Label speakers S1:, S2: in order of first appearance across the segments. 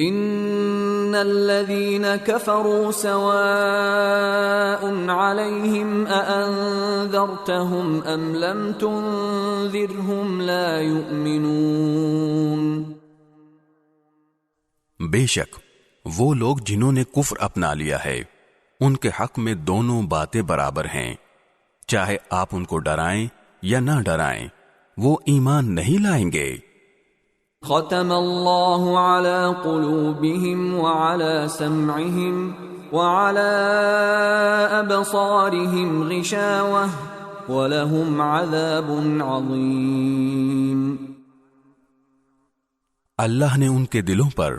S1: ان الذين كفروا سواء عليهم أأنذرتهم ام لم تنذرهم لا يؤمنون.
S2: بے شک وہ لوگ جنہوں نے کفر اپنا لیا ہے ان کے حق میں دونوں باتیں برابر ہیں، چاہے آپ ان کو ڈرائیں یا نہ ڈرائیں وہ ایمان نہیں لائیں گے.
S1: ختم اللہ علی قلوبہم وعلی سمعہم وعلی ابصارہم غشاوہ ولہم عذاب عظیم.
S2: اللہ نے ان کے دلوں پر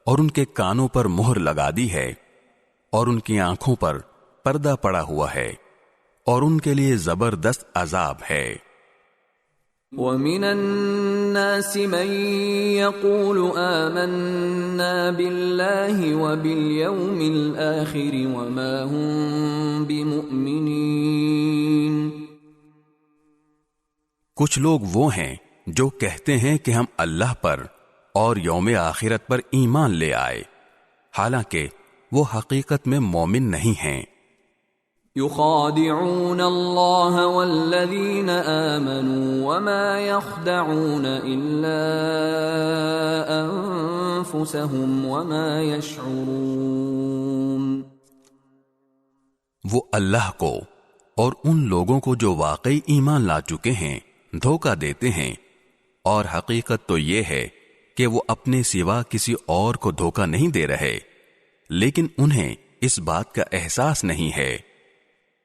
S2: اور ان کے کانوں پر مہر لگا دی ہے اور ان کی آنکھوں پر پردہ پڑا ہوا ہے اور ان کے لیے زبردست عذاب ہے.
S1: وَمِنَ النَّاسِ مَن يَقُولُ آمَنَّا بِاللَّهِ وَبِالْيَوْمِ الْآخِرِ وَمَا هُمْ بِمُؤْمِنِينَ.
S2: کچھ لوگ وہ ہیں جو کہتے ہیں کہ ہم اللہ پر اور یوم آخرت پر ایمان لے آئے، حالانکہ وہ حقیقت میں مومن نہیں ہیں.
S1: يخادعون الله والذين آمنوا وما يخدعون إلا أنفسهم وما يشعرون.
S2: وہ اللہ کو اور ان لوگوں کو جو واقعی ایمان لا چکے ہیں دھوکہ دیتے ہیں، اور حقیقت تو یہ ہے کہ وہ اپنے سوا کسی اور کو دھوکہ نہیں دے رہے، لیکن انہیں اس بات کا احساس نہیں ہے.